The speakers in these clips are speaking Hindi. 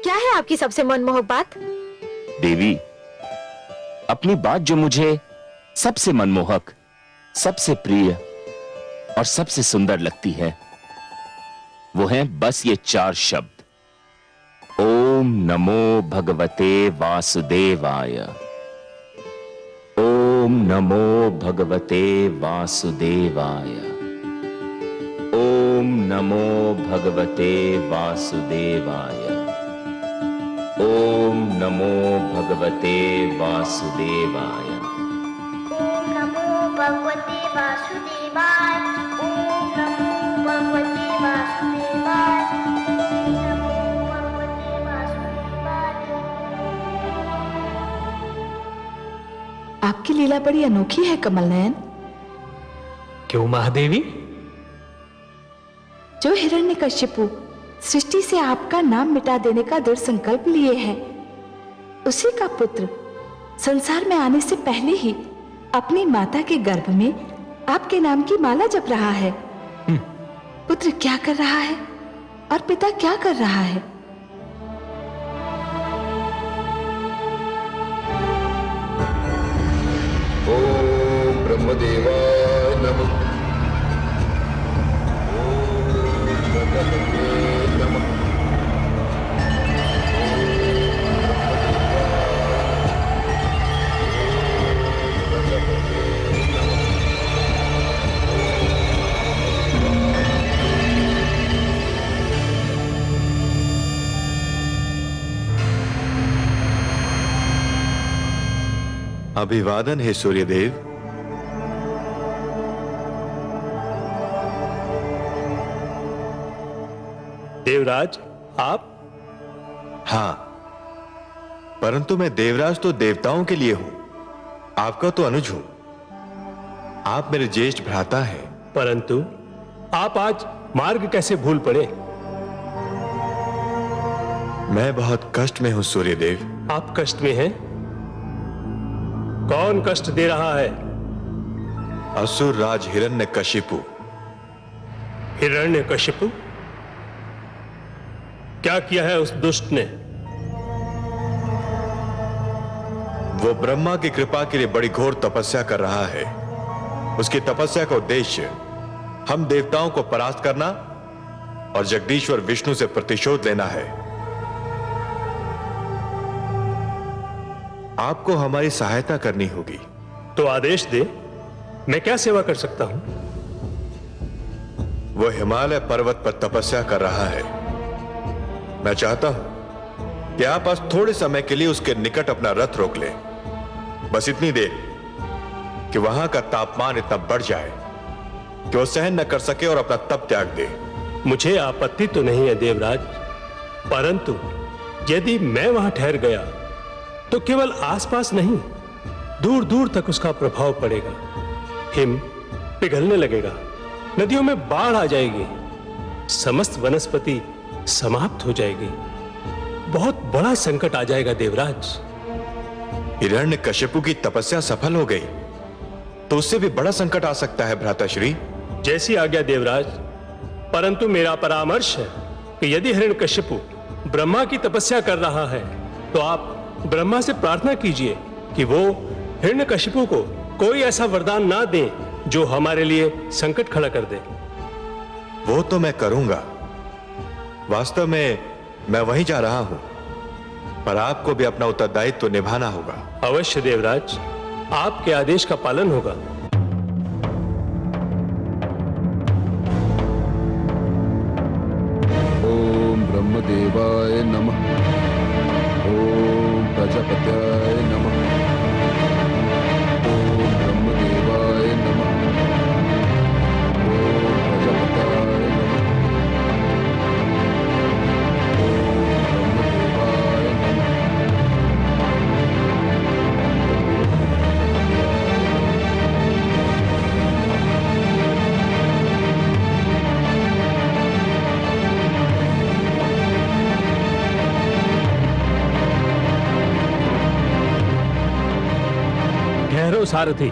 क्या है आपकी सबसे मनमोहक बात? देवी, अपनी बात जो मुझे सबसे मनमोहक, सबसे प्रिय और सबसे सुंदर लगती है, वो है बस ये 4 शब्द। ओम नमो भगवते वासुदेवाय। ओम नमो भगवते वासुदेवाय। ओम नमो भगवते वासुदेवाय। ओम नमो भगवते वासुदेवाय। ओम नमो भगवते वासुदेवाय। ओम नमो भगवते वासुदेवाय। ओम नमो भगवते वासुदेवाय। आपकी लीला बड़ी अनोखी है कमल नयन। क्यों महादेवी? जो हिरण्यकशिपु सृष्टि से आपका नाम मिटा देने का दृढ़ संकल्प लिए है, उसी का पुत्र संसार में आने से पहले ही अपनी माता के गर्भ में आपके नाम की माला जप रहा है। पुत्र क्या कर रहा है और पिता क्या कर रहा है? ओम ब्रह्मदेवाय नमः। ओम ब्रह्मदेवाय नमः। अभिवादन है सूर्यदेव। देवराज, आप? हां, परंतु मैं देवराज तो देवताओं के लिए हूं, आपका तो अनुज हूं। आप मेरे ज्येष्ठ भ्राता हैं। परंतु आप आज मार्ग कैसे भूल पड़े? मैं बहुत कष्ट में हूं सूर्यदेव। आप कष्ट में हैं? कौन कष्ट दे रहा है? असुर राज हिरण्यकशिपु। हिरण्यकशिपु? क्या किया है उस दुष्ट ने? वो ब्रह्मा की कृपा के लिए बड़ी घोर तपस्या कर रहा है। उसकी तपस्या का उद्देश्य हम देवताओं को परास्त करना और जगदीश्वर विष्णु से प्रतिशोध लेना है। आपको हमारी सहायता करनी होगी। तो आदेश दे, मैं क्या सेवा कर सकता हूं? वो हिमालय पर्वत पर तपस्या कर रहा है। मैं चाहता हूं कि आप आज थोड़े समय के लिए उसके निकट अपना रथ रोक लें। बस इतनी देर कि वहां का तापमान इतना बढ़ जाए कि वो सहन न कर सके और अपना तप त्याग दे। मुझे आपत्ति तो नहीं है देवराज, परंतु यदि मैं वहां ठहर गया तो केवल आसपास नहीं, दूर दूर तक उसका प्रभाव पड़ेगा। हिम पिघलने लगेगा, नदियों में बाढ़ आ जाएगी, समस्त वनस्पति समाप्त हो जाएगी। बहुत बड़ा संकट आ जाएगा देवराज। हिरण्यकशिपु की तपस्या सफल हो गई तो उससे भी बड़ा संकट आ सकता है भ्राताश्री। जैसी आज्ञा देवराज, परंतु मेरा परामर्श है कि यदि हिरण्यकशिपु ब्रह्मा की तपस्या कर रहा है तो आप ब्रह्मा से प्रार्थना कीजिए कि वो हिरण्यकशिपु को कोई ऐसा वरदान ना दे जो हमारे लिए संकट खड़ा कर दे। वो तो मैं करूंगा। वास्तव में मैं वहीं जा रहा हूं, पर आपको भी अपना उत्तरदायित्व निभाना होगा। अवश्य देवराज, आपके आदेश का पालन होगा। ओम ब्रह्मदेवाय नमः। ओम प्रजापत्याय नमः। ओम ब्रह्मदेवाय नमः। ओम प्रजापत्याय नमः। ओम ब्रह्मदेवाय नमः। ठहरो सारथी।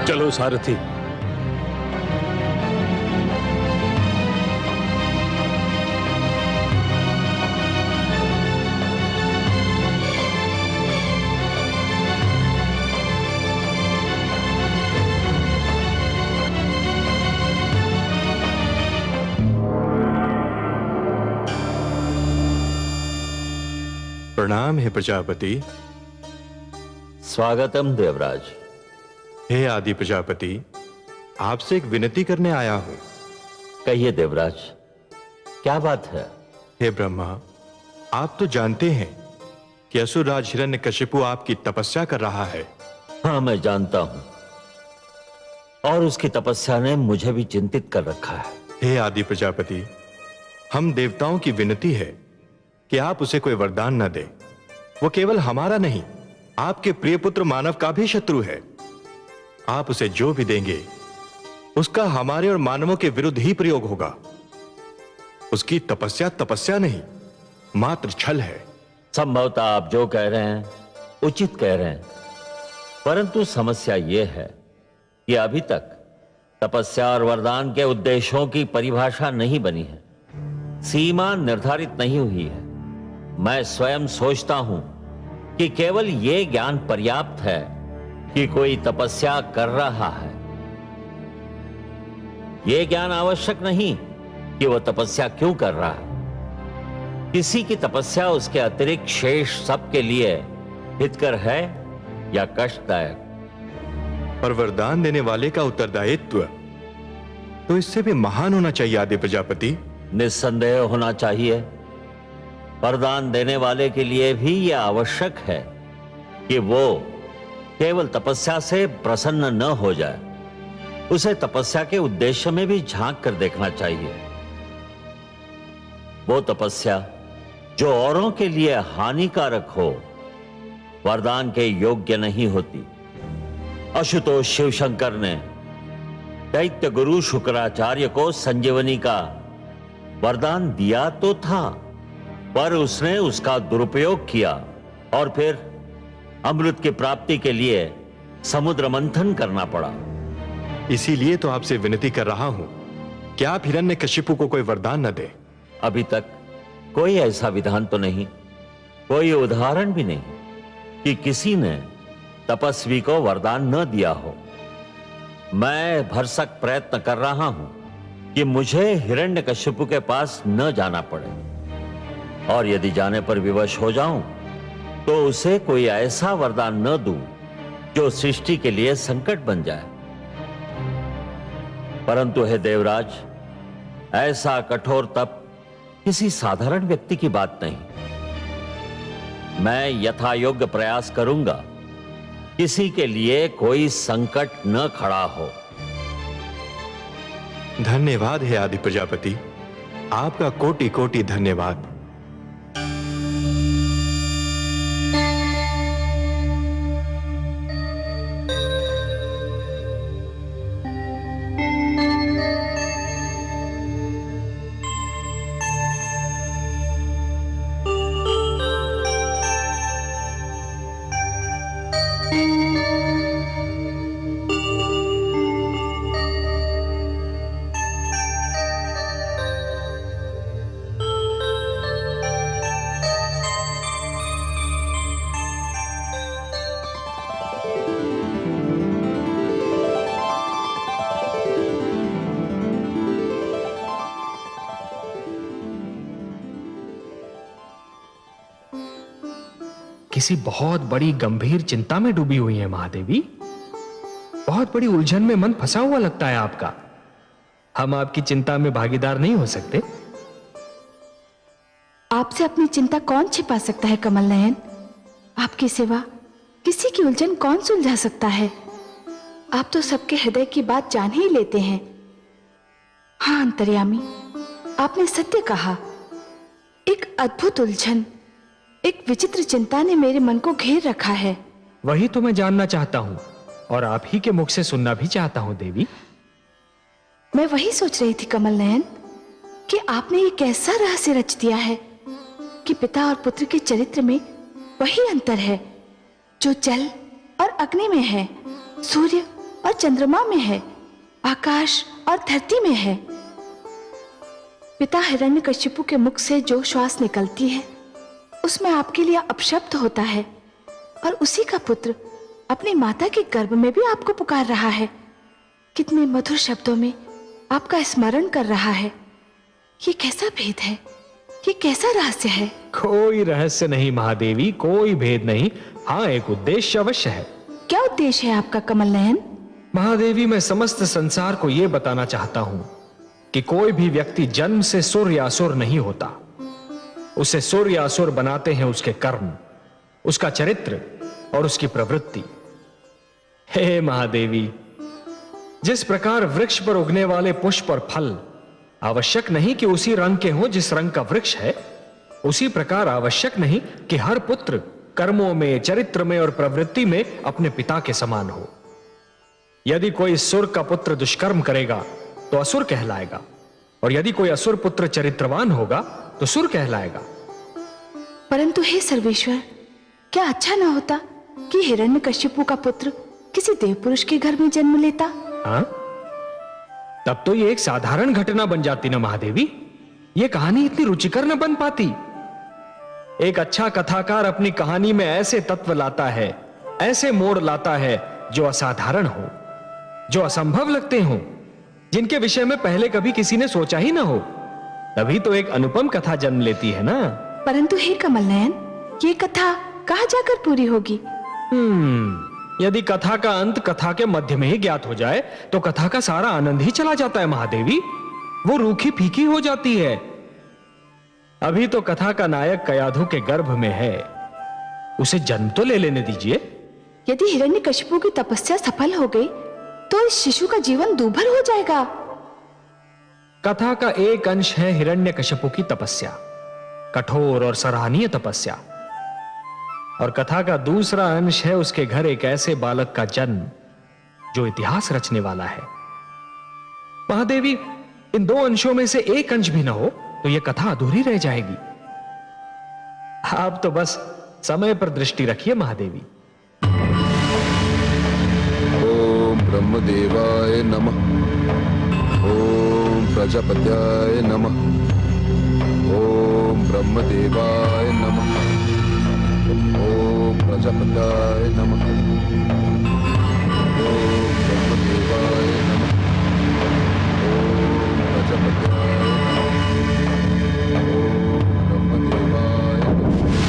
चलो सारथी। प्रणाम है प्रजापति। स्वागतम देवराज। हे आदि प्रजापति, आपसे एक विनती करने आया हूं। कहिए देवराज, क्या बात है? हे ब्रह्मा, आप तो जानते हैं कि असुरराज हिरण्यकशिपु आपकी तपस्या कर रहा है। हाँ, मैं जानता हूं, और उसकी तपस्या ने मुझे भी चिंतित कर रखा है। हे आदि प्रजापति, हम देवताओं की विनती है कि आप उसे कोई वरदान न दे। वो केवल हमारा नहीं, आपके प्रिय पुत्र मानव का भी शत्रु है। आप उसे जो भी देंगे उसका हमारे और मानवों के विरुद्ध ही प्रयोग होगा। उसकी तपस्या तपस्या नहीं, मात्र छल है। संभवतः आप जो कह रहे हैं उचित कह रहे हैं, परंतु समस्या यह है कि अभी तक तपस्या और वरदान के उद्देश्यों की परिभाषा नहीं बनी है, सीमा निर्धारित नहीं हुई है। मैं स्वयं सोचता हूं कि केवल यह ज्ञान पर्याप्त है कि कोई तपस्या कर रहा है। यह ज्ञान आवश्यक नहीं कि वह तपस्या क्यों कर रहा है। किसी की तपस्या उसके अतिरिक्त शेष सबके लिए हितकर है या कष्टदायक। और वरदान देने वाले का उत्तरदायित्व तो इससे भी महान होना चाहिए आदि प्रजापति। निस्संदेह होना चाहिए। वरदान देने वाले के लिए भी यह आवश्यक है कि वो केवल तपस्या से प्रसन्न न हो जाए, उसे तपस्या के उद्देश्य में भी झांक कर देखना चाहिए। वो तपस्या जो औरों के लिए हानिकारक हो, वरदान के योग्य नहीं होती। आशुतोष शिवशंकर ने दैत्य गुरु शुक्राचार्य को संजीवनी का वरदान दिया तो था, पर उसने उसका दुरुपयोग किया और फिर अमृत की प्राप्ति के लिए समुद्र मंथन करना पड़ा। इसीलिए तो आपसे विनती कर रहा हूं कि आप हिरण्यकशिपु को कोई वरदान न दे। अभी तक कोई ऐसा विधान तो नहीं, कोई उदाहरण भी नहीं कि किसी ने तपस्वी को वरदान न दिया हो। मैं भरसक प्रयत्न कर रहा हूं कि मुझे हिरण्यकशिपु के पास न जाना पड़े, और यदि जाने पर विवश हो जाऊं तो उसे कोई ऐसा वरदान न दूं जो सृष्टि के लिए संकट बन जाए। परंतु हे देवराज, ऐसा कठोर तप किसी साधारण व्यक्ति की बात नहीं। मैं यथायोग्य प्रयास करूंगा, किसी के लिए कोई संकट न खड़ा हो। धन्यवाद है आदि प्रजापति, आपका कोटि कोटि धन्यवाद। किसी बहुत बड़ी गंभीर चिंता में डूबी हुई है महादेवी। बहुत बड़ी उलझन में मन फंसा हुआ लगता है आपका। हम आपकी चिंता में भागीदार नहीं हो सकते? आपसे अपनी चिंता कौन छिपा सकता है कमल नयन? आपके सिवा किसी की उलझन कौन सुलझा सकता है? आप तो सबके हृदय की बात जान ही लेते हैं। हाँ अंतर्यामी, आपने सत्य कहा। एक अद्भुत उलझन, एक विचित्र चिंता ने मेरे मन को घेर रखा है। वही तो मैं जानना चाहता हूं और आप ही के मुख से सुनना भी चाहता हूं देवी। मैं वही सोच रही थी कमल नयन कि आपने ये कैसा रहस्य रच दिया है कि पिता और पुत्र के चरित्र में वही अंतर है जो जल और अग्नि में है, सूर्य और चंद्रमा में है, आकाश और धरती में है। पिता हिरण्यकशिपु के मुख से जो श्वास निकलती है उसमें आपके लिए अपशब्द होता है, और उसी का पुत्र अपनी माता के गर्भ में भी आपको पुकार रहा है। कितने मधुर शब्दों में आपका स्मरण कर रहा है। ये कैसा भेद है? ये कैसा रहस्य है? कोई रहस्य नहीं महादेवी, कोई भेद नहीं। हाँ, एक उद्देश्य अवश्य है। क्या उद्देश्य है आपका कमल नयन? महादेवी, मैं समस्त संसार को यह बताना चाहता हूं कि कोई भी व्यक्ति जन्म से सुर या असुर नहीं होता। उसे सुर या असुर बनाते हैं उसके कर्म, उसका चरित्र और उसकी प्रवृत्ति। हे महादेवी, जिस प्रकार वृक्ष पर उगने वाले पुष्प और फल आवश्यक नहीं कि उसी रंग के हों जिस रंग का वृक्ष है, उसी प्रकार आवश्यक नहीं कि हर पुत्र कर्मों में, चरित्र में और प्रवृत्ति में अपने पिता के समान हो। यदि कोई सुर का पुत्र दुष्कर्म करेगा तो असुर कहलाएगा, और यदि कोई असुर पुत्र चरित्रवान होगा तो सुर कहलाएगा। परंतु हे सर्वेश्वर, क्या अच्छा ना होता कि हिरण्यकशिपु का पुत्र किसी देव पुरुष के घर में जन्म लेता? हाँ, तब तो ये एक साधारण घटना बन जाती ना महादेवी। ये कहानी इतनी रुचिकर न बन पाती। एक अच्छा कथाकार अपनी कहानी में ऐसे तत्व लाता है, ऐसे मोड़ लाता है जो असाधारण हो, जो असंभव लगते हो, जिनके विषय में पहले कभी किसी ने सोचा ही ना हो। तभी तो एक अनुपम कथा जन्म लेती है ना। परंतु हे कमल नयन, ये कथा कहाँ जाकर पूरी होगी? यदि कथा का अंत कथा के मध्य में ही ज्ञात हो जाए तो कथा का सारा आनंद ही चला जाता है महादेवी। वो रूखी फीकी हो जाती है। अभी तो कथा का नायक कयाधु के गर्भ में है, उसे जन्म तो ले लेने दीजिए। यदि हिरण्यकशिपु की तपस्या सफल हो गई तो इस शिशु का जीवन दूभर हो जाएगा। कथा का एक अंश है हिरण्यकशिपु की तपस्या, कठोर और सराहनीय तपस्या, और कथा का दूसरा अंश है उसके घर एक ऐसे बालक का जन्म जो इतिहास रचने वाला है। महादेवी, इन दो अंशों में से एक अंश भी ना हो तो यह कथा अधूरी रह जाएगी। आप तो बस समय पर दृष्टि रखिए महादेवी। ओम ब्रह्मदेवाय नमः। ओम प्रजापत्याय नमः। ओम ब्रह्मदेवाय नमः। ओम प्रजापत्याय नमः। ओम ब्रह्मदेवाय नमः। ओम प्रजापत्याय नमः। ओम ब्रह्मदेवाय नमः।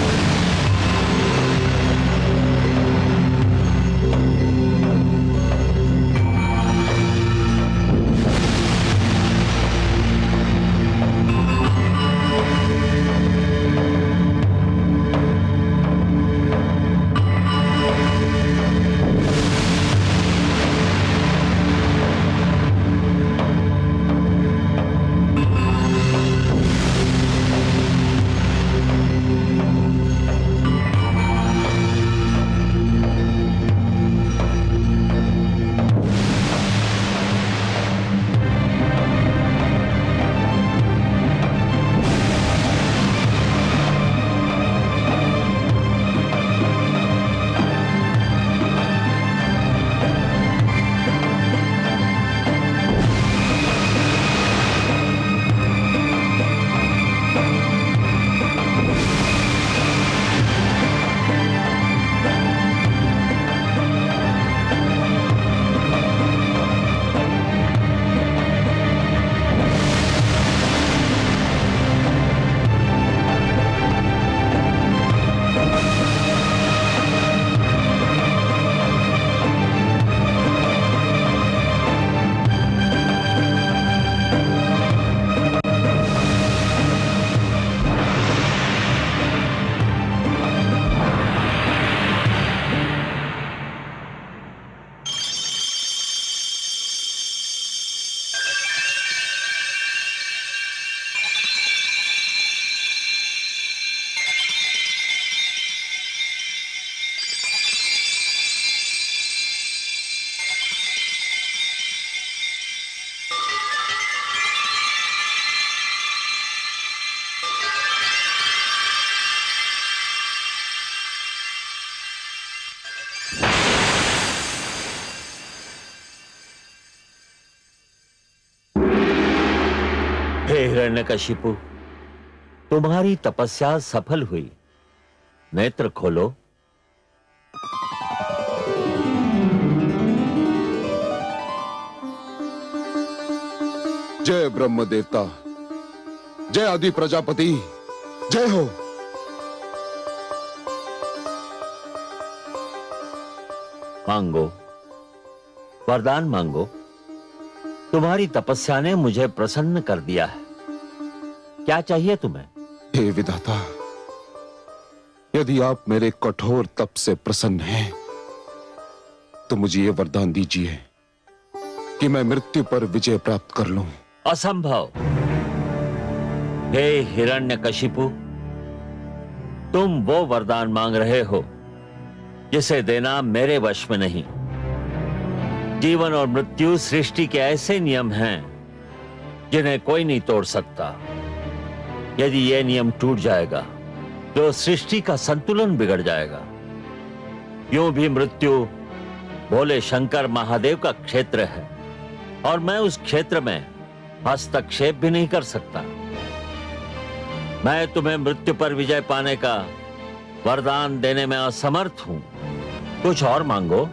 हिरण्यकशिपु, तुम्हारी तपस्या सफल हुई। नेत्र खोलो। जय ब्रह्म देवता, जय आदि प्रजापति, जय हो। मांगो, वरदान मांगो। तुम्हारी तपस्या ने मुझे प्रसन्न कर दिया है। क्या चाहिए तुम्हें? हे विधाता, यदि आप मेरे कठोर तप से प्रसन्न हैं, तो मुझे ये वरदान दीजिए कि मैं मृत्यु पर विजय प्राप्त कर लूं। असंभव। हे हिरण्यकशिपु, तुम वो वरदान मांग रहे हो जिसे देना मेरे वश में नहीं। जीवन और मृत्यु सृष्टि के ऐसे नियम हैं जिन्हें कोई नहीं तोड़ सकता। यदि यह नियम टूट जाएगा तो सृष्टि का संतुलन बिगड़ जाएगा। यूं भी मृत्यु भोले शंकर महादेव का क्षेत्र है और मैं उस क्षेत्र में हस्तक्षेप भी नहीं कर सकता। मैं तुम्हें मृत्यु पर विजय पाने का वरदान देने में असमर्थ हूं। कुछ और मांगो।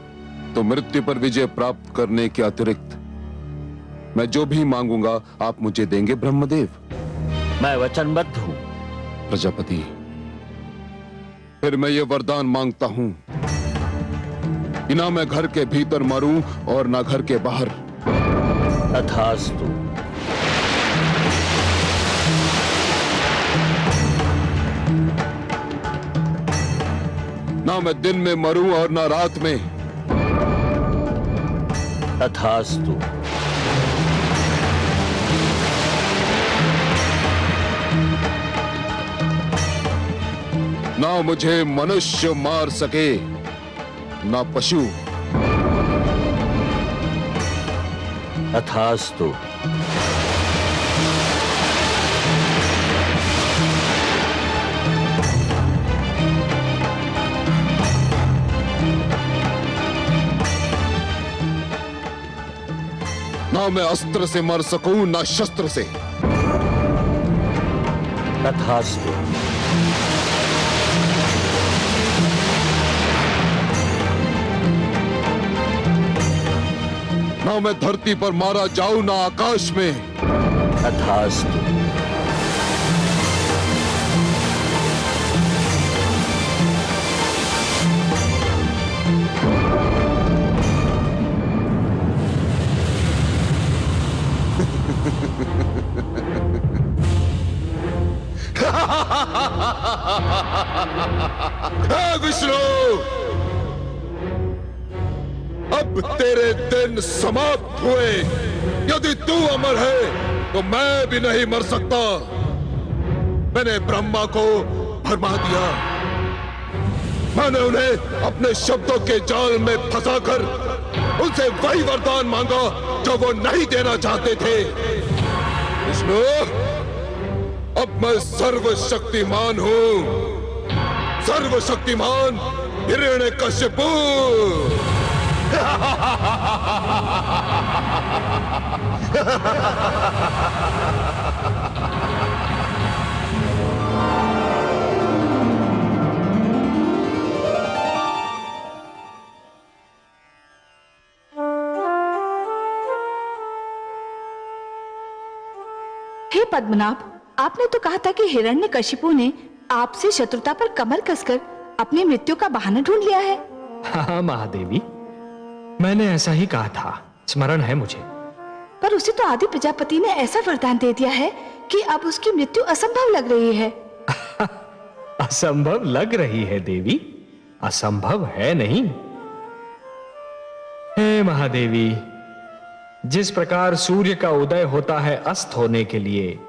तो मृत्यु पर विजय प्राप्त करने के अतिरिक्त मैं जो भी मांगूंगा आप मुझे देंगे ब्रह्मदेव? मैं वचनबद्ध हूं। प्रजापति, फिर मैं ये वरदान मांगता हूं कि ना मैं घर के भीतर मरूं और ना घर के बाहर। तथास्तु। ना मैं दिन में मरूं और ना रात में। तथास्तु। ना मुझे मनुष्य मार सके ना पशु। तथास्तु। ना मैं अस्त्र से मर सकूं ना शस्त्र से। तथास्तु। ना मैं धरती पर मारा जाऊं ना आकाश में। तथास्तु। हे विष्णु, अब तेरे दिन समाप्त हुए। यदि तू अमर है तो मैं भी नहीं मर सकता। मैंने ब्रह्मा को भरमा दिया। मैंने उन्हें अपने शब्दों के जाल में फंसाकर उनसे वही वरदान मांगा जो वो नहीं देना चाहते थे। विष्णु, अब मैं सर्वशक्तिमान हूं। सर्वशक्तिमान हिरण्यकशिपु। हे पद्मनाभ, आपने तो कहा था कि हिरण्यकशिपु ने आपसे शत्रुता पर कमर कसकर अपनी मृत्यु का बहाना ढूंढ लिया है। हाँ महादेवी, मैंने ऐसा ही कहा था, स्मरण है मुझे। पर उसे तो आदि प्रजापति ने ऐसा वरदान दे दिया है कि अब उसकी मृत्यु असंभव लग रही है। असंभव लग रही है देवी, असंभव है नहीं। हे महादेवी, जिस प्रकार सूर्य का उदय होता है अस्त होने के लिए,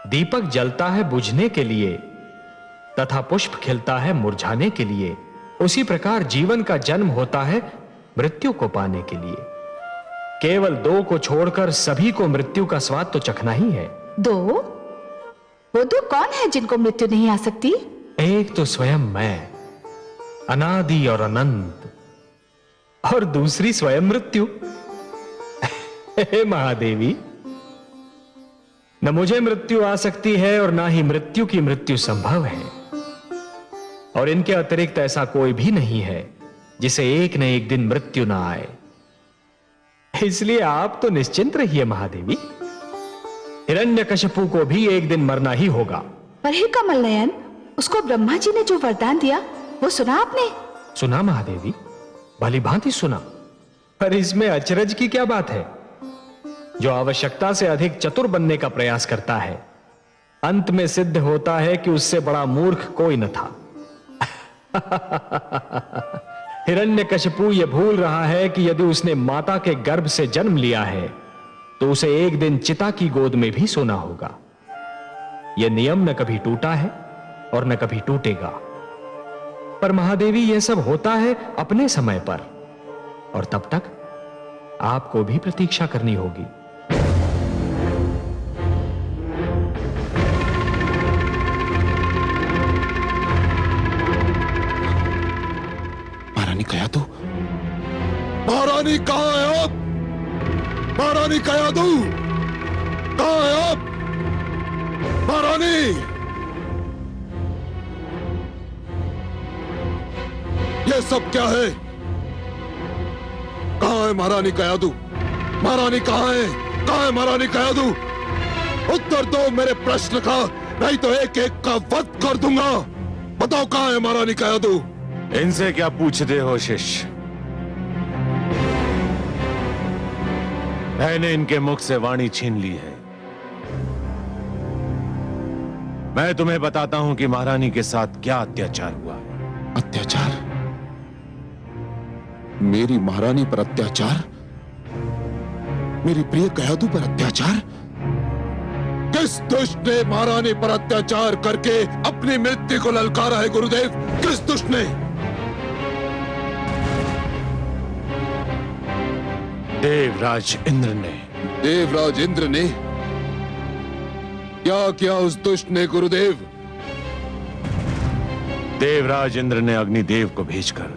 दीपक जलता है बुझने के लिए तथा पुष्प खिलता है मुरझाने के लिए, उसी प्रकार जीवन का जन्म होता है मृत्यु को पाने के लिए। केवल दो को छोड़कर सभी को मृत्यु का स्वाद तो चखना ही है। दो? वो दो कौन है जिनको मृत्यु नहीं आ सकती? एक तो स्वयं मैं, अनादि और अनंत, और दूसरी स्वयं मृत्यु। हे महादेवी, न मुझे मृत्यु आ सकती है और ना ही मृत्यु की मृत्यु संभव है, और इनके अतिरिक्त ऐसा कोई भी नहीं है जिसे एक न एक दिन मृत्यु ना आए। इसलिए आप तो निश्चिंत रहिए महादेवी, हिरण्यकशिपु को भी एक दिन मरना ही होगा। पर हे कमल नयन, उसको ब्रह्मा जी ने जो वरदान दिया वो सुना आपने? सुना महादेवी, भली भांति सुना, पर इसमें अचरज की क्या बात है? जो आवश्यकता से अधिक चतुर बनने का प्रयास करता है, अंत में सिद्ध होता है कि उससे बड़ा मूर्ख कोई न था। हिरण्यकशिपु यह भूल रहा है कि यदि उसने माता के गर्भ से जन्म लिया है तो उसे एक दिन चिता की गोद में भी सोना होगा। यह नियम न कभी टूटा है और न कभी टूटेगा। पर महादेवी, यह सब होता है अपने समय पर, और तब तक आपको भी प्रतीक्षा करनी होगी। महारानी कयादू, महारानी कहां है आप? महारानी कयादू कहां है आप? महारानी, ये सब क्या है? कहां है महारानी कयादू? महारानी कहां है? कहां है महारानी कयादू? उत्तर दो मेरे प्रश्न का, नहीं तो एक एक का वध कर दूंगा। बताओ कहां है महारानी कयादू? इनसे क्या पूछते हो शिष्य? मैंने इनके मुख से वाणी छीन ली है। मैं तुम्हें बताता हूं कि महारानी के साथ क्या अत्याचार हुआ है। अत्याचार? मेरी महारानी पर अत्याचार? मेरी प्रिय कयादू पर अत्याचार? किस दुष्ट ने महारानी पर अत्याचार करके अपनी मृत्यु को ललकारा है गुरुदेव? किस दुष्ट ने? देवराज इंद्र ने। देवराज इंद्र ने? क्या किया उस दुष्ट ने गुरुदेव? देवराज इंद्र ने अग्निदेव को भेजकर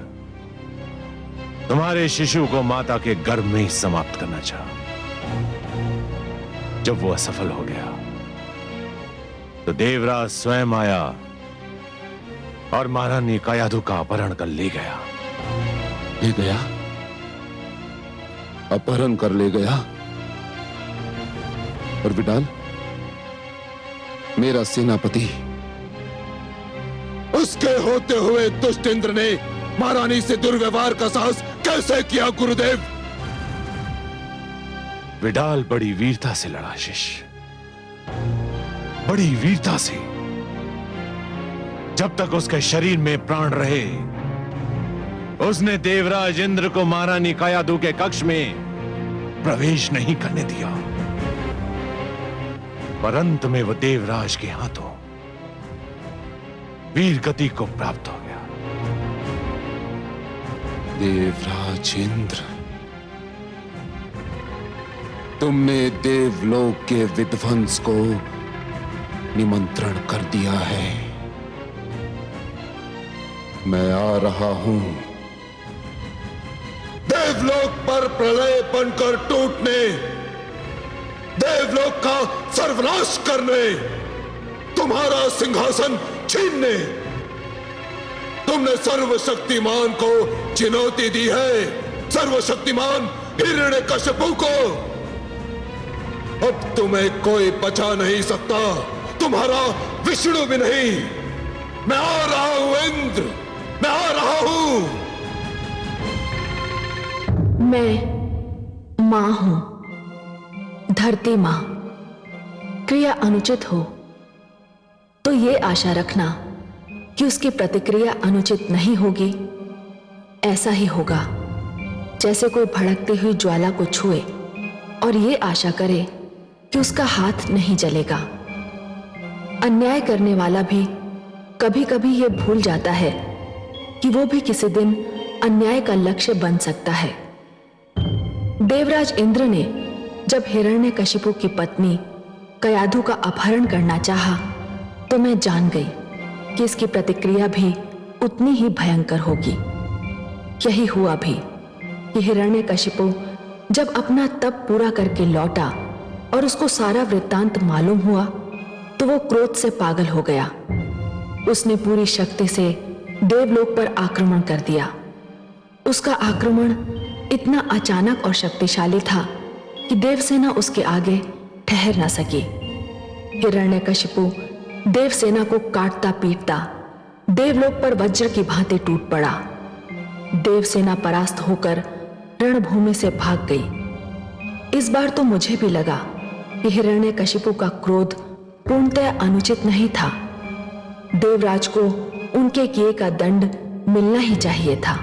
तुम्हारे शिशु को माता के गर्भ में ही समाप्त करना चाहा। जब वो असफल हो गया तो देवराज स्वयं आया और महारानी कयादू का अपहरण कर ले गया। ले गया? अपहरण कर ले गया? और विडाल, मेरा सेनापति, उसके होते हुए दुष्ट इंद्र ने महारानी से दुर्व्यवहार का साहस कैसे किया गुरुदेव? विडाल बड़ी वीरता से लड़ा शिष्य, बड़ी वीरता से। जब तक उसके शरीर में प्राण रहे उसने देवराज इंद्र को महारानी कयादू के कक्ष में प्रवेश नहीं करने दिया। परंतु में वह देवराज के हाथों वीर गति को प्राप्त हो गया। देवराज इंद्र, तुमने देवलोक के विध्वंस को निमंत्रण कर दिया है। मैं आ रहा हूं देवलोक पर प्रलय बनकर टूटने, देवलोक का सर्वनाश करने, तुम्हारा सिंहासन छीनने। तुमने सर्वशक्तिमान को चुनौती दी है, सर्वशक्तिमान हिरण्यकशिपु को। अब तुम्हें कोई बचा नहीं सकता, तुम्हारा विष्णु भी नहीं। मैं आ रहा हूं इंद्र, मैं आ रहा हूं। मैं मां हूं, धरती मां। क्रिया अनुचित हो तो ये आशा रखना कि उसकी प्रतिक्रिया अनुचित नहीं होगी। ऐसा ही होगा जैसे कोई भड़कती हुई ज्वाला को छुए और ये आशा करे कि उसका हाथ नहीं जलेगा। अन्याय करने वाला भी कभी कभी ये भूल जाता है कि वो भी किसी दिन अन्याय का लक्ष्य बन सकता है। देवराज इंद्र ने जब हिरण्यकशिपु की पत्नी कयाधु का अपहरण करना चाहा तो मैं जान गई कि इसकी प्रतिक्रिया भी उतनी ही भयंकर होगी। यही हुआ भी कि हिरण्यकशिपु जब अपना तप पूरा करके लौटा और उसको सारा वृत्तांत मालूम हुआ तो वो क्रोध से पागल हो गया। उसने पूरी शक्ति से देवलोक पर आक्रमण कर दिया। उसका आक्रमण इतना अचानक और शक्तिशाली था कि देवसेना उसके आगे ठहर न सकी। हिरण्यकशिपु देवसेना को काटता पीटता देवलोक पर वज्र की भांति टूट पड़ा। देवसेना परास्त होकर रणभूमि से भाग गई। इस बार तो मुझे भी लगा कि हिरण्यकशिपु का क्रोध पूर्णतः अनुचित नहीं था। देवराज को उनके किए का दंड मिलना ही चाहिए था।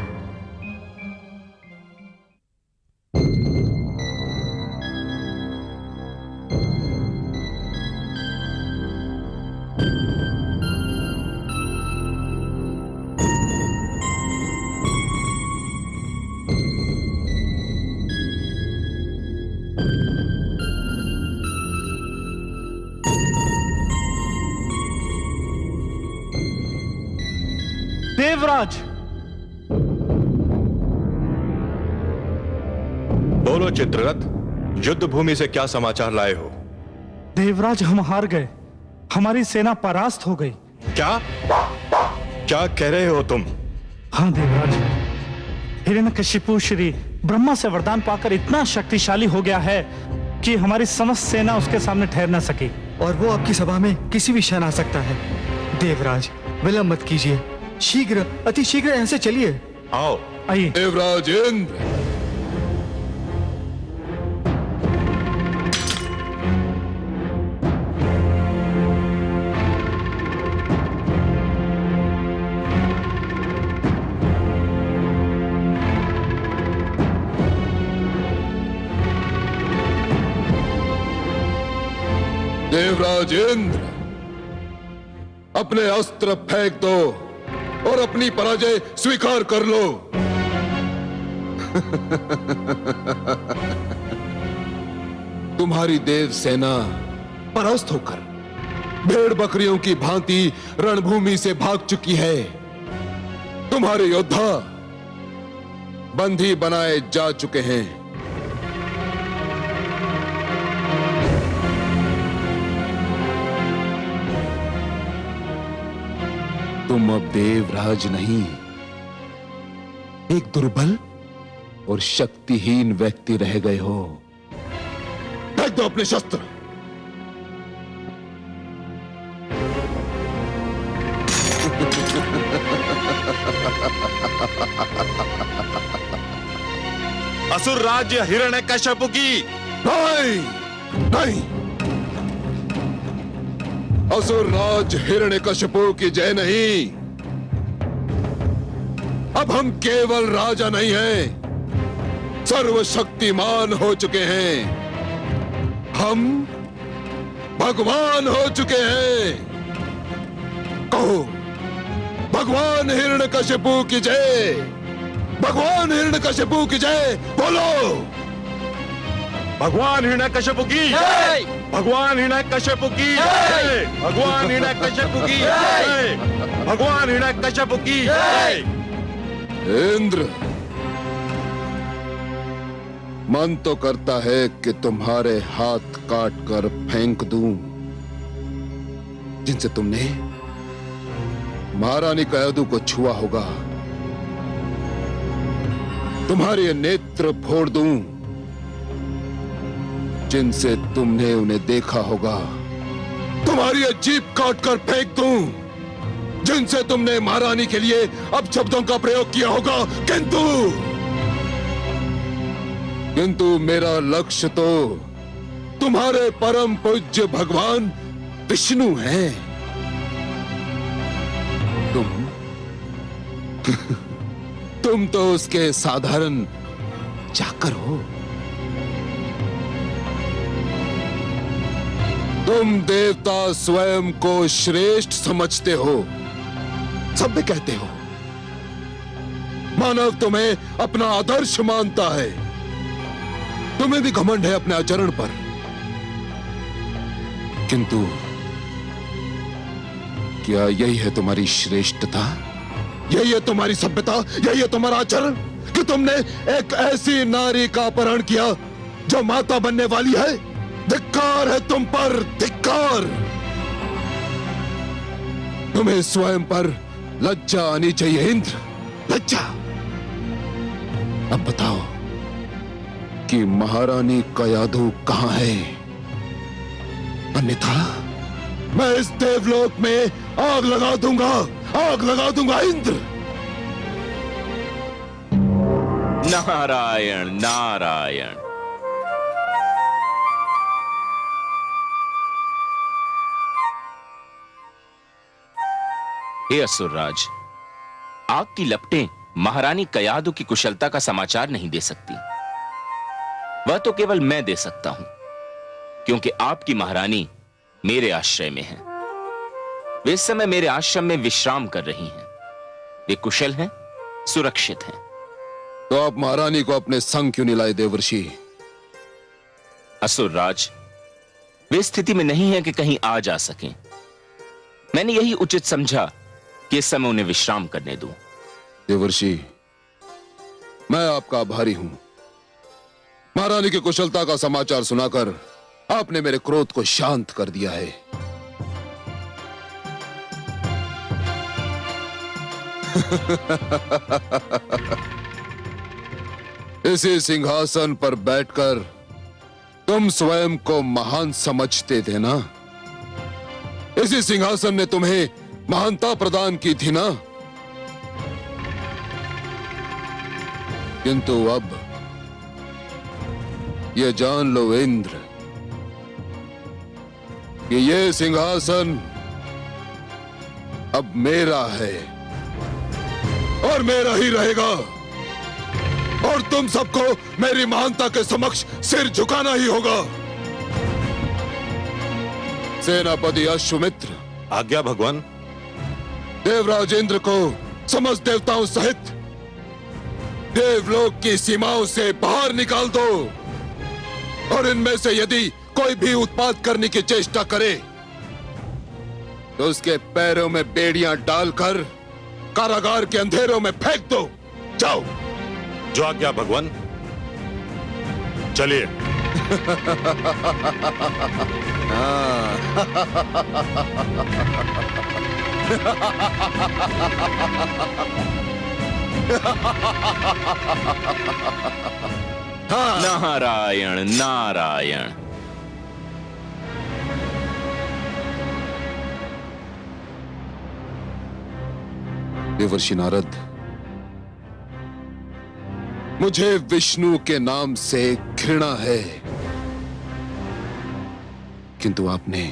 देवराज, बोलो चित्ररथ, युद्ध भूमि से क्या समाचार लाए हो? देवराज हम हार गए, हमारी सेना परास्त हो गई। क्या क्या कह रहे हो तुम? हाँ देवराज, हिरण्यकशिपु श्री ब्रह्मा से वरदान पाकर इतना शक्तिशाली हो गया है कि हमारी समस्त सेना उसके सामने ठहर न सकी। और वो आपकी सभा में किसी भी क्षण आ सकता है। देवराज विलंब मत कीजिए, शीघ्र अति शीघ्र यहाँ से चलिए। आओ। आइए। देवराज इंद्र, देवराज इंद्र, अपने अस्त्र फेंक दो और अपनी पराजय स्वीकार कर लो। तुम्हारी देव सेना परास्त होकर भेड़ बकरियों की भांति रणभूमि से भाग चुकी है। तुम्हारे योद्धा बंदी बनाए जा चुके हैं। तुम अब देवराज नहीं, एक दुर्बल और शक्तिहीन व्यक्ति रह गए हो। फेंक दो अपने शस्त्र। असुर राज्य हिरण्यकशिपु की नहीं, नहीं, असुर राज हिरण्यकशिपु की जय नहीं। अब हम केवल राजा नहीं हैं, सर्वशक्तिमान हो चुके हैं। हम भगवान हो चुके हैं। कहो, भगवान हिरण्यकशिपु की जय, भगवान हिरण्यकशिपु की जय बोलो। भगवान हिरण्यकशिपु की जय, भगवान हिरण्यकशिपु की जय, भगवान हिरण्यकशिपु की जय, भगवान हिरण्यकशिपु की जय। इंद्र, मन तो करता है कि तुम्हारे हाथ काट कर फेंक दूं, जिनसे तुमने महारानी कयादु को छुआ होगा। तुम्हारे नेत्र फोड़ दूं, जिनसे तुमने उन्हें देखा होगा। तुम्हारी जीभ काट कर फेंक दूं, जिनसे तुमने महारानी के लिए अब शब्दों का प्रयोग किया होगा। किंतु मेरा लक्ष्य तो तुम्हारे परम पूज्य भगवान विष्णु हैं। तुम तो उसके साधारण चाकर हो। तुम देवता स्वयं को श्रेष्ठ समझते हो, सब भी कहते हो। मानव तुम्हें अपना आदर्श मानता है। तुम्हें भी घमंड है अपने आचरण पर। किंतु क्या यही है तुम्हारी श्रेष्ठता? यही है तुम्हारी सभ्यता? यही है तुम्हारा आचरण कि तुमने एक ऐसी नारी का अपहरण किया जो माता बनने वाली है? धिक्कार है तुम पर, धिक्कार। तुम्हें स्वयं पर लज्जा आनी चाहिए इंद्र, लज्जा। अब बताओ कि महारानी कयाधु कहां है? अन्यथा मैं इस देवलोक में आग लगा दूंगा, आग लगा दूंगा इंद्र। नारायण नारायण। हे असुरराज, आग की लपटें महारानी कयाधु की कुशलता का समाचार नहीं दे सकती। वह तो केवल मैं दे सकता हूं, क्योंकि आपकी महारानी मेरे आश्रय में है। वे इस समय मेरे आश्रम में विश्राम कर रही हैं। वे कुशल हैं, सुरक्षित हैं। तो आप महारानी को अपने संग क्यों नहीं लाए देवर्षि? असुरराज, वे स्थिति में नहीं है कि कहीं आ जा सकें। मैंने यही उचित समझा कि इस समय उन्हें विश्राम करने दूं। देवर्षि, मैं आपका आभारी हूं। महारानी की कुशलता का समाचार सुनाकर आपने मेरे क्रोध को शांत कर दिया है। इसी सिंहासन पर बैठकर तुम स्वयं को महान समझते थे ना? इसी सिंहासन ने तुम्हें महानता प्रदान की थी ना? किंतु अब ये जान लो इंद्र कि ये सिंहासन अब मेरा है और मेरा ही रहेगा, और तुम सबको मेरी महानता के समक्ष सिर झुकाना ही होगा। सेनापति अश्वमित्र। आज्ञा भगवान। देवराज इंद्र को समस्त देवताओं सहित देवलोक की सीमाओं से बाहर निकाल दो, और इनमें से यदि कोई भी उत्पात करने की चेष्टा करे तो उसके पैरों में बेड़ियां डालकर कारागार के अंधेरों में फेंक दो। जाओ। जो आज्ञा भगवान। चलिए। नारायण नारायण। देवर्षि नारद, मुझे विष्णु के नाम से घृणा है, किंतु आपने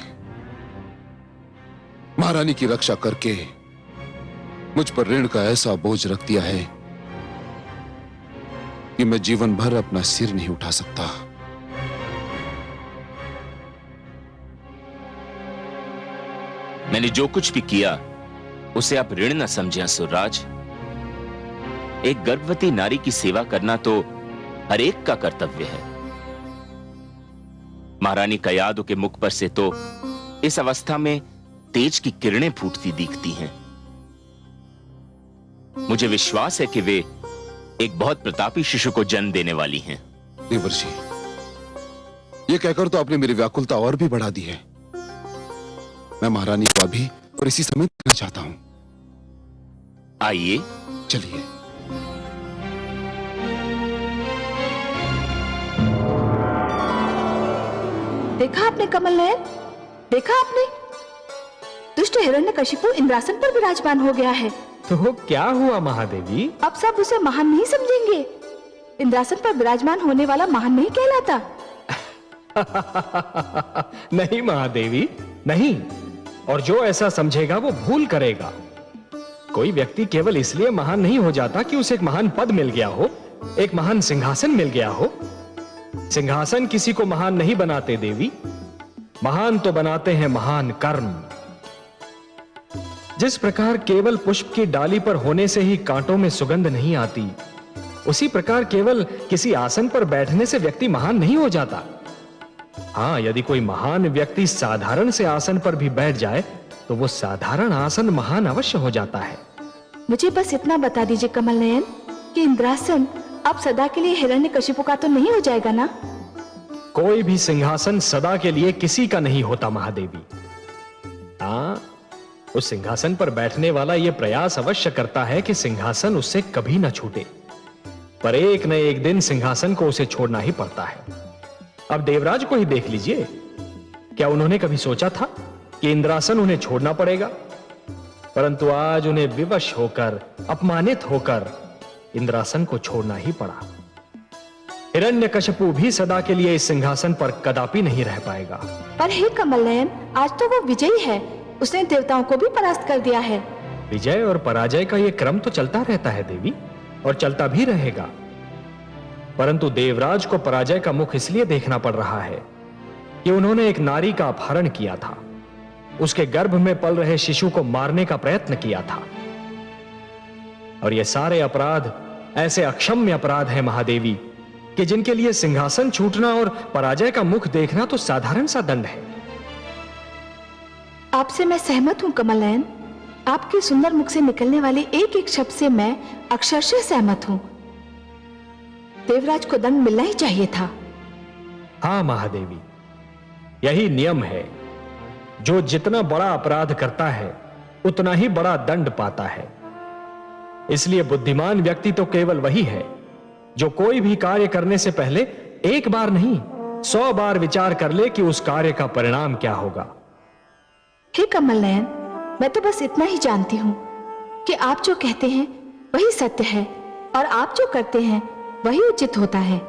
महारानी की रक्षा करके मुझ पर ऋण का ऐसा बोझ रख दिया है कि मैं जीवन भर अपना सिर नहीं उठा सकता। मैंने जो कुछ भी किया उसे आप ऋण न समझें असुरराज। एक गर्भवती नारी की सेवा करना तो हर एक का कर्तव्य है। महारानी कयाधु के मुख पर से तो इस अवस्था में तेज की किरणें फूटती दिखती हैं। मुझे विश्वास है कि वे एक बहुत प्रतापी शिशु को जन्म देने वाली हैं। देवर्षि, ये कहकर तो आपने मेरी व्याकुलता और भी बढ़ा दी है। मैं महारानी को अभी और इसी समय देखना चाहता हूं। आइए। चलिए। देखा आपने कमल नयन, देखा आपने? दुष्ट हिरण्यकशिपु इंद्रासन पर विराजमान हो गया है। तो क्या हुआ महादेवी? अब सब उसे महान नहीं समझेंगे। इंद्रासन पर विराजमान होने वाला महान नहीं कहलाता। नहीं महादेवी, नहीं। और जो ऐसा समझेगा वो भूल करेगा। कोई व्यक्ति केवल इसलिए महान नहीं हो जाता कि उसे एक महान पद मिल गया हो, एक महान सिंहासन मिल गया हो। सिंहासन किसी को महान नहीं बनाते देवी, महान तो बनाते हैं महान कर्म। जिस प्रकार केवल पुष्प की डाली पर होने से ही कांटों में सुगंध नहीं आती, उसी प्रकार केवल किसी आसन पर बैठने से व्यक्ति महान नहीं हो जाता। हां, यदि कोई महान व्यक्ति साधारण से आसन पर भी बैठ जाए तो वो साधारण आसन महान अवश्य हो जाता है। मुझे बस इतना बता दीजिए कमल नयन कि इंद्रासन अब सदा के लिए हिरण्यकशिपु का तो नहीं हो जाएगा ना? कोई भी सिंहासन सदा के लिए किसी का नहीं होता महादेवी। हाँ, उस सिंहासन पर बैठने वाला यह प्रयास अवश्य करता है कि सिंहासन उससे कभी न छूटे, पर एक न एक दिन सिंहासन को उसे छोड़ना ही पड़ता है। अब देवराज को ही देख लीजिए, क्या उन्होंने कभी सोचा था कि इंद्रासन उन्हें छोड़ना पड़ेगा? परंतु आज उन्हें विवश होकर, अपमानित होकर इंद्रासन को छोड़ना ही पड़ा। हिरण्यकशिपु भी सदा के लिए इस सिंहासन पर कदापि नहीं रह पाएगा। पर हे कमल नयन, आज तो वो विजयी है, उसने देवताओं को भी परास्त कर दिया है। विजय और पराजय का यह क्रम तो चलता रहता है देवी, और चलता भी रहेगा। परंतु देवराज को पराजय का मुख इसलिए देखना पड़ रहा है कि उन्होंने एक नारी का अपहरण किया था, उसके गर्भ में पल रहे शिशु को मारने का प्रयत्न किया था। और ये सारे अपराध ऐसे अक्षम्य अपराध हैं महादेवी कि जिनके लिए सिंहासन छूटना और पराजय का मुख देखना तो साधारण सा दंड है। आपसे मैं सहमत हूं कमल नयन, आपके सुंदर मुख से निकलने वाले एक एक शब्द से मैं अक्षरशः सहमत हूं। देवराज को दंड मिलना ही चाहिए था। हाँ महादेवी, यही नियम है। जो जितना बड़ा अपराध करता है उतना ही बड़ा दंड पाता है। इसलिए बुद्धिमान व्यक्ति तो केवल वही है जो कोई भी कार्य करने से पहले एक बार नहीं 100 बार विचार कर ले कि उस कार्य का परिणाम क्या होगा। हे कमल नयन, मैं तो बस इतना ही जानती हूं कि आप जो कहते हैं वही सत्य है और आप जो करते हैं वही उचित होता है।